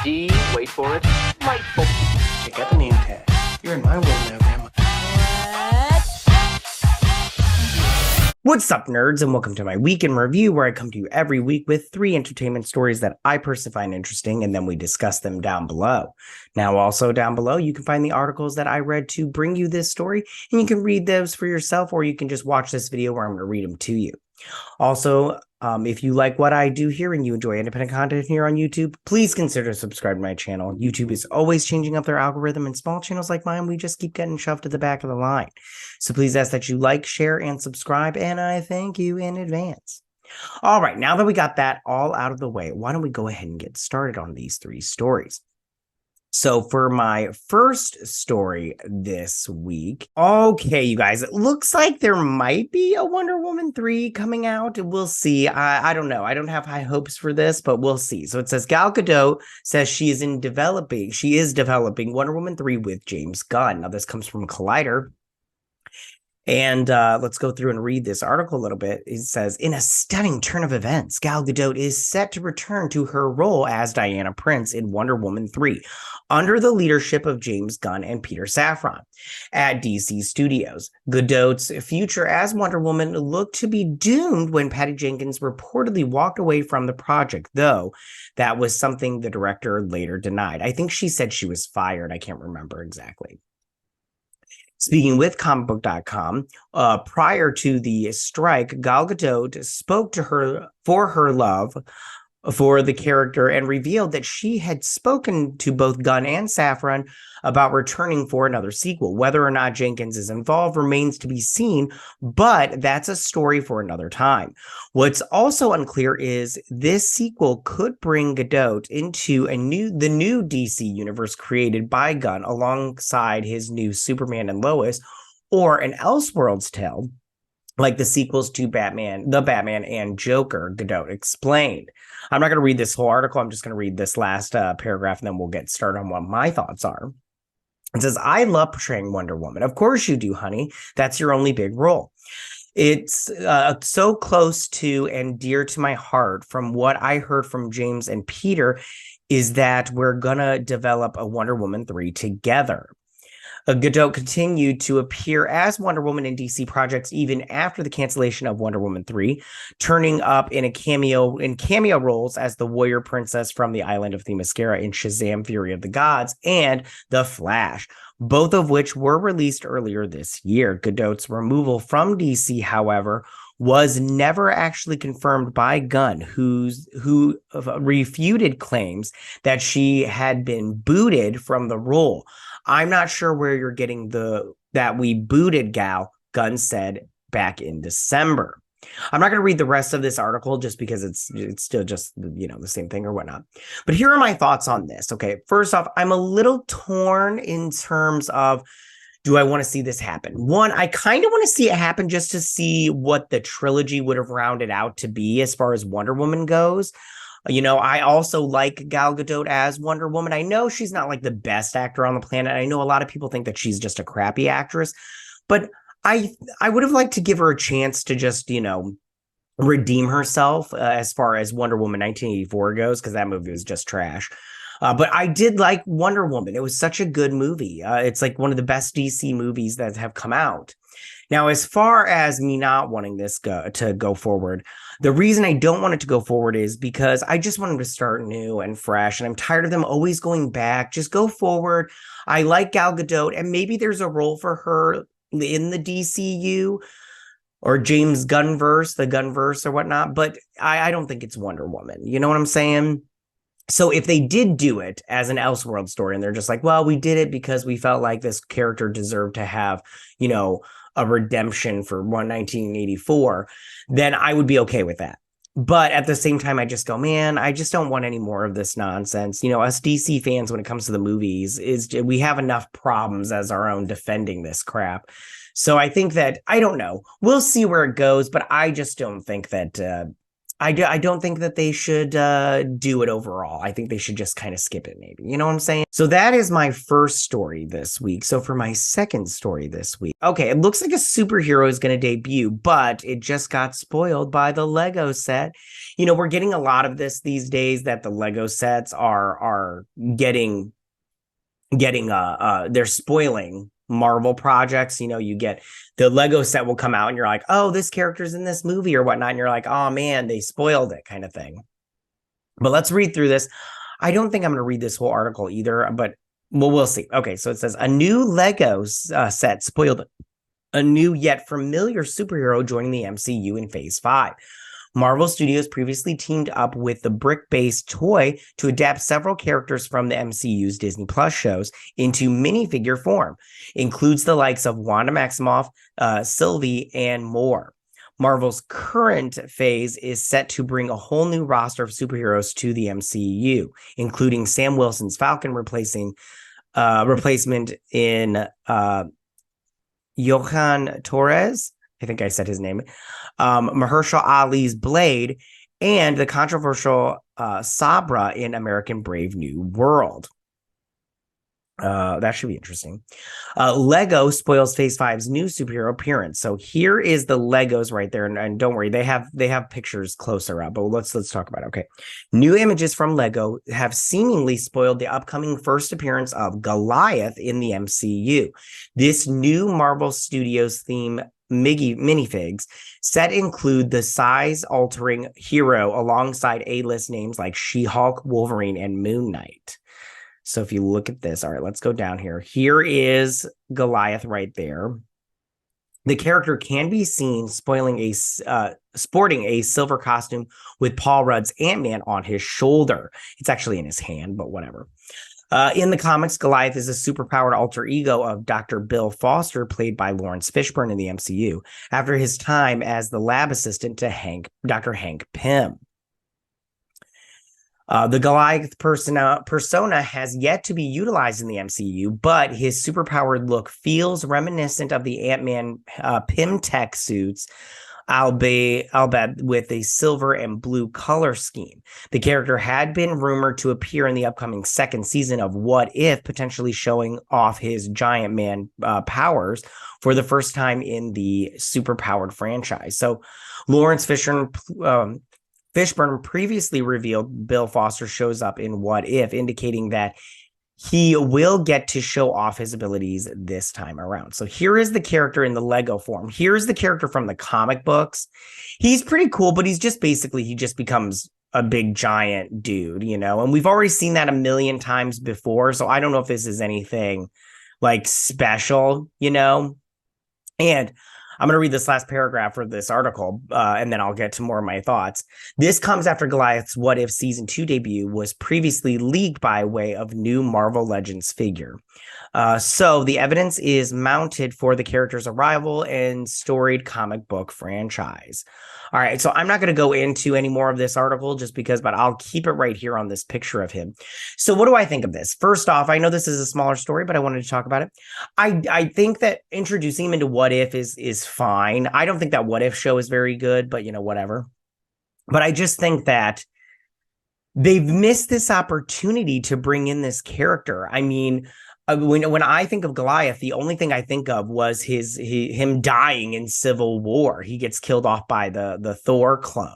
D, wait for it, delightful. Check out the name tag. You're in my world now, Grandma. What's up, nerds, and welcome to my week in review, where I come to you every week with 3 entertainment stories that I personally find interesting, and then we discuss them down below. Now, also down below, you can find the articles that I read to bring you this story, and you can read those for yourself, or you can just watch this video where I'm going to read them to you. Also, if you like what I do here and you enjoy independent content here on YouTube, please consider subscribing to my channel. YouTube is always changing up their algorithm, and small channels like mine, we just keep getting shoved to the back of the line. So please ask that you like, share, and subscribe, and I thank you in advance. All right, now that we got that all out of the way, why don't we go ahead and get started on these 3 stories? So for my first story this week, okay, you guys, it looks like there might be a Wonder Woman 3 coming out. We'll see. I don't know. I don't have high hopes for this, but we'll see. So it says Gal Gadot says she is developing Wonder Woman 3 with James Gunn. Now this comes from Collider. And let's go through and read this article a little bit. It says, in a stunning turn of events, Gal Gadot is set to return to her role as Diana Prince in Wonder Woman 3, under the leadership of James Gunn and Peter Safran at DC Studios. Gadot's future as Wonder Woman looked to be doomed when Patty Jenkins reportedly walked away from the project, though that was something the director later denied. I think she said she was fired. I can't remember exactly. Speaking with comicbook.com, prior to the strike, Gal Gadot spoke to her for her love for the character and revealed that she had spoken to both Gunn and Safran about returning for another sequel. Whether or not Jenkins is involved remains to be seen, but that's a story for another time. What's also unclear is this sequel could bring Gadot into the new DC universe created by Gunn alongside his new Superman and Lois, or an Elseworlds tale like the sequels to Batman and Joker, Gadot explained. I'm not going to read this whole article. I'm just going to read this last paragraph, and then we'll get started on what my thoughts are. It says, I love portraying Wonder Woman. Of course you do, honey. That's your only big role. It's so close to and dear to my heart. From what I heard from James and Peter is that we're going to develop a Wonder Woman 3 together. Gadot continued to appear as Wonder Woman in DC projects even after the cancellation of Wonder Woman 3, turning up in cameo roles as the warrior princess from the island of Themyscira in Shazam! Fury of the Gods and The Flash, both of which were released earlier this year. Gadot's removal from DC, however, was never actually confirmed by Gunn, who refuted claims that she had been booted from the role. I'm not sure where you're getting that we booted Gal, Gunn said back in December. I'm not going to read the rest of this article just because it's still just, the same thing or whatnot. But here are my thoughts on this. Okay, first off, I'm a little torn in terms of, do I want to see this happen? One, I kind of want to see it happen just to see what the trilogy would have rounded out to be as far as Wonder Woman goes. I also like Gal Gadot as Wonder Woman. I know she's not like the best actor on the planet. I know a lot of people think that she's just a crappy actress, but I would have liked to give her a chance to just, redeem herself as far as Wonder Woman 1984 goes, because that movie was just trash. But I did like Wonder Woman. It was such a good movie. It's like one of the best DC movies that have come out. Now, as far as me not wanting this to go forward, the reason I don't want it to go forward is because I just want them to start new and fresh, and I'm tired of them always going back. Just go forward. I like Gal Gadot, and maybe there's a role for her in the DCU or James Gunnverse, the Gunnverse or whatnot, but I don't think it's Wonder Woman. You know what I'm saying? So if they did do it as an Elseworld story, and they're just like, well, we did it because we felt like this character deserved to have, a redemption for 1984, then I would be okay with that. But at the same time, I just go, man, I just don't want any more of this nonsense. Us DC fans, when it comes to the movies, we have enough problems as our own defending this crap. So I think that, I don't know, we'll see where it goes, but I just don't think that I don't think that they should do it overall. I think they should just kind of skip it, maybe. You know what I'm saying? So that is my first story this week. So for my second story this week, okay, it looks like a superhero is going to debut, but it just got spoiled by the Lego set. You know, we're getting a lot of this these days that the Lego sets are getting they're spoiling Marvel projects. You know, you get the Lego set will come out and you're like, oh, this character's in this movie or whatnot. And you're like, oh man, they spoiled it, kind of thing. But let's read through this. I don't think I'm going to read this whole article either, but we'll see. Okay, so it says a new Lego set spoiled a new yet familiar superhero joining the MCU in Phase 5. Marvel Studios previously teamed up with the brick-based toy to adapt several characters from the MCU's Disney Plus shows into minifigure form. Includes the likes of Wanda Maximoff, Sylvie, and more. Marvel's current phase is set to bring a whole new roster of superheroes to the MCU, including Sam Wilson's Falcon replacement in Johan Torres. I think I said his name. Mahershala Ali's Blade, and the controversial Sabra in American Brave New World. That should be interesting. Lego spoils Phase 5's new superhero appearance. So here is the Legos right there, and don't worry, they have pictures closer up. But let's talk about it. Okay, new images from Lego have seemingly spoiled the upcoming first appearance of Goliath in the MCU. This new Marvel Studios theme minifigs set include the size-altering hero alongside A-list names like She-Hulk, Wolverine, and Moon Knight. So if you look at this, all right, let's go down here. Here is Goliath right there. The character can be seen sporting a silver costume with Paul Rudd's Ant-Man on his shoulder. It's actually in his hand, but whatever. In the comics, Goliath is a superpowered alter ego of Dr. Bill Foster, played by Lawrence Fishburne in the MCU, after his time as the lab assistant to Dr. Hank Pym. The Goliath persona has yet to be utilized in the MCU, but his superpowered look feels reminiscent of the Ant-Man Pym tech suits, albeit with a silver and blue color scheme. The character had been rumored to appear in the upcoming second season of What If, potentially showing off his giant man powers for the first time in the superpowered franchise. So Lawrence Fishburne previously revealed Bill Foster shows up in What If, indicating that he will get to show off his abilities this time around. So here is the character in the Lego form. Here's the character from the comic books. He's pretty cool, but he just becomes a big giant dude, you know, and we've already seen that a million times before. So I don't know if this is anything like special, you know, and I'm going to read this last paragraph of this article, and then I'll get to more of my thoughts. This comes after Goliath's What If Season 2 debut was previously leaked by way of new Marvel Legends figure. So the evidence is mounted for the character's arrival in storied comic book franchise. All right, so I'm not going to go into any more of this article but I'll keep it right here on this picture of him. So what do I think of this? First off, I know this is a smaller story, but I wanted to talk about it. I think that introducing him into What If is fine. I don't think that What If show is very good, but you know, whatever. But I just think that they've missed this opportunity to bring in this character. I mean, when I think of Goliath, the only thing I think of was him dying in Civil War. He gets killed off by the Thor clone.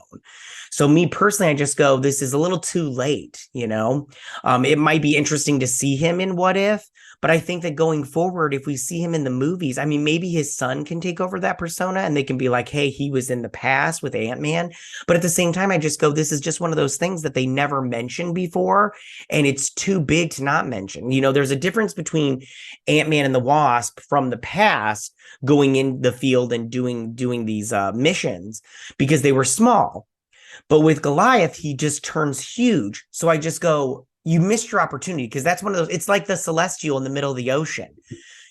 So me personally, I just go, this is a little too late, you know? It might be interesting to see him in What If, but I think that going forward, if we see him in the movies, I mean, maybe his son can take over that persona and they can be like, hey, he was in the past with Ant-Man. But at the same time, I just go, this is just one of those things that they never mentioned before, and it's too big to not mention. You know, there's a difference between Ant-Man and the Wasp from the past going in the field and doing these missions because they were small. But with Goliath, he just turns huge. So I just go, you missed your opportunity, because that's one of those, it's like the Celestial in the middle of the ocean.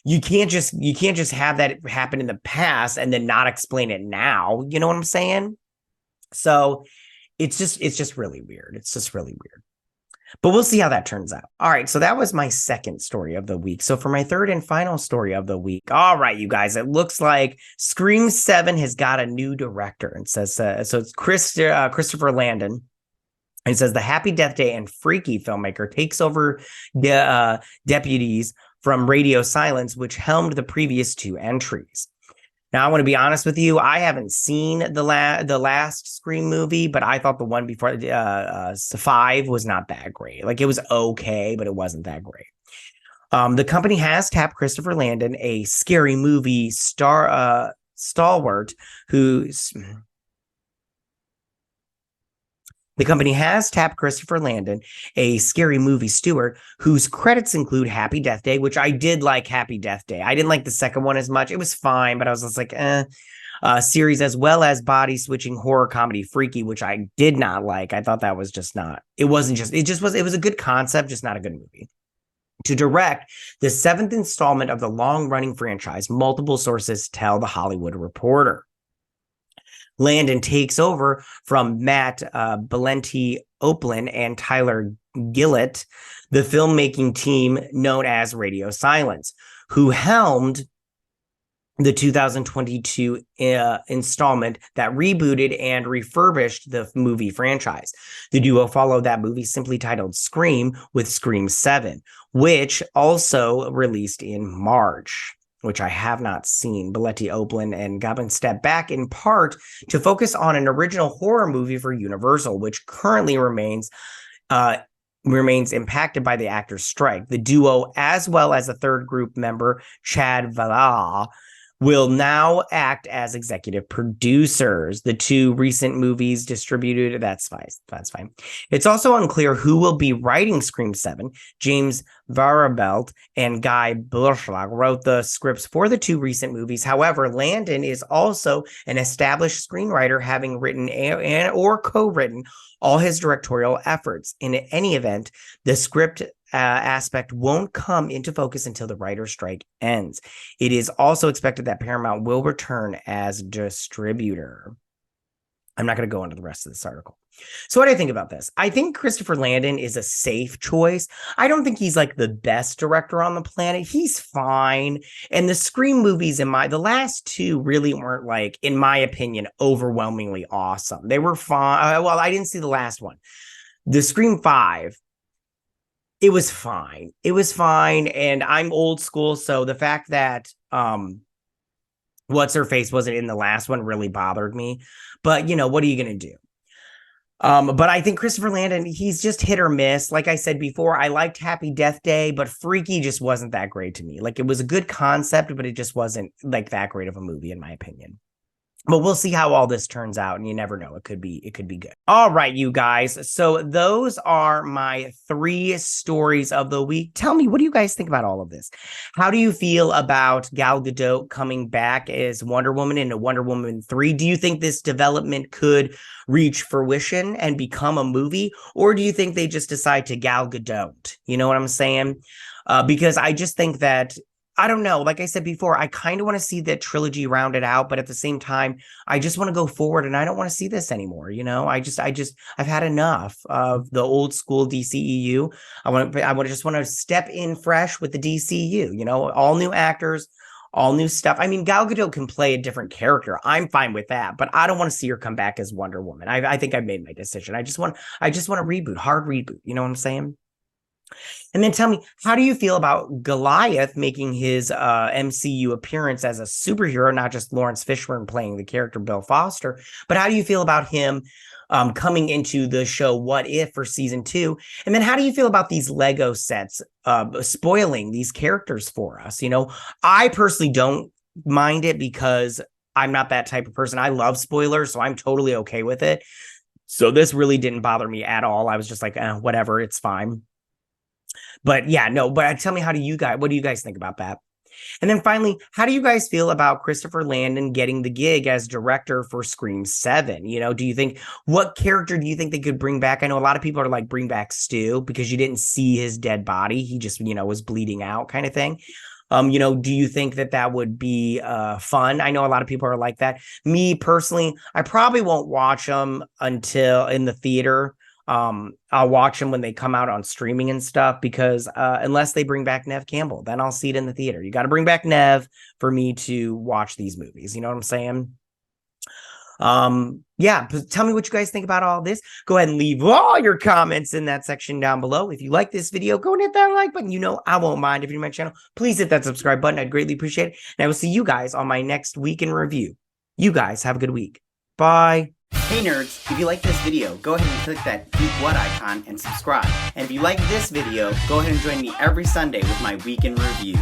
You can't just have that happen in the past and then not explain it now. You know what I'm saying? So it's just really weird. It's just really weird. But we'll see how that turns out. All right, so that was my second story of the week. So for my third and final story of the week, all right, you guys, it looks like Scream 7 has got a new director. And says so it's Christopher Landon. And it says the Happy Death Day and Freaky filmmaker takes over the deputies from Radio Silence, which helmed the previous two entries. Now, I want to be honest with you. I haven't seen the last Scream movie, but I thought the one before 5 was not that great. Like, it was okay, but it wasn't that great. The company has tapped Christopher Landon, a scary movie stalwart who's... The company has tapped Christopher Landon, a scary movie steward, whose credits include Happy Death Day, which I did like Happy Death Day. I didn't like the second one as much. It was fine, but I was just like, series, as well as body-switching horror comedy Freaky, which I did not like. I thought that was just not, it was a good concept, just not a good movie. To direct the 7th installment of the long-running franchise, multiple sources tell The Hollywood Reporter. Landon takes over from Matt Valenti-Opelin and Tyler Gillett, the filmmaking team known as Radio Silence, who helmed the 2022 installment that rebooted and refurbished the movie franchise. The duo followed that movie simply titled Scream with Scream 7, which also released in March, which I have not seen. Valenti-Opelin and Goblin stepped back in part to focus on an original horror movie for Universal, which currently remains impacted by the actors' strike. The duo, as well as a third group member, Chad Valla, will now act as executive producers. The two recent movies distributed, that's fine. It's also unclear who will be writing Scream 7. James Varabelt and Guy Burschlag wrote the scripts for the two recent movies. However, Landon is also an established screenwriter, having written or co-written all his directorial efforts. In any event, the script aspect won't come into focus until the writer's strike ends. It is also expected that Paramount will return as distributor. I'm not going to go into the rest of this article. So what do I think about this? I think Christopher Landon is a safe choice. I don't think he's like the best director on the planet. He's fine. And the Scream movies the last two really weren't, like, in my opinion, overwhelmingly awesome. They were fine. Well, I didn't see the last one. The Scream 5, it was fine. It was fine. And I'm old school. So the fact that What's-Her-Face wasn't in the last one really bothered me. But, what are you going to do? But I think Christopher Landon, he's just hit or miss. Like I said before, I liked Happy Death Day, but Freaky just wasn't that great to me. Like, it was a good concept, but it just wasn't like that great of a movie, in my opinion. But we'll see how all this turns out, and you never know. It could be good. All right, you guys. So those are my 3 stories of the week. Tell me, what do you guys think about all of this? How do you feel about Gal Gadot coming back as Wonder Woman in a Wonder Woman 3? Do you think this development could reach fruition and become a movie? Or do you think they just decide to Gal Gadot? You know what I'm saying? Because I just think that, I don't know. Like I said before, I kind of want to see that trilogy rounded out, but at the same time, I just want to go forward, and I don't want to see this anymore. I've had enough of the old school DCEU. I just want to step in fresh with the DCU. All new actors, all new stuff. I mean, Gal Gadot can play a different character. I'm fine with that, but I don't want to see her come back as Wonder Woman. I think I've made my decision. I just want a reboot, hard reboot. You know what I'm saying? And then tell me, how do you feel about Goliath making his MCU appearance as a superhero, not just Lawrence Fishburne playing the character Bill Foster, but how do you feel about him coming into the show What If for season 2? And then how do you feel about these Lego sets spoiling these characters for us? I personally don't mind it because I'm not that type of person. I love spoilers, so I'm totally okay with it. So this really didn't bother me at all. I was just like, whatever, it's fine. But yeah, no, but tell me, what do you guys think about that? And then finally, how do you guys feel about Christopher Landon getting the gig as director for Scream 7? What character do you think they could bring back? I know a lot of people are like, bring back Stu, because you didn't see his dead body. He just, was bleeding out kind of thing. Do you think that would be fun? I know a lot of people are like that. Me personally, I probably won't watch them until in the theater. I'll watch them when they come out on streaming and stuff because unless they bring back Nev Campbell, then I'll see it in the theater. You got to bring back Nev for me to watch these movies. You know what I'm saying? Yeah, tell me what you guys think about all this. Go ahead and leave all your comments in that section down below. If you like this video, go and hit that like button. You know, I won't mind. If you're new to my channel, please hit that subscribe button. I'd greatly appreciate it. And I will see you guys on my next week in review. You guys have a good week. Bye. Hey nerds, if you like this video, go ahead and click that Geek What icon and subscribe. And if you like this video, go ahead and join me every Sunday with my Week in Review.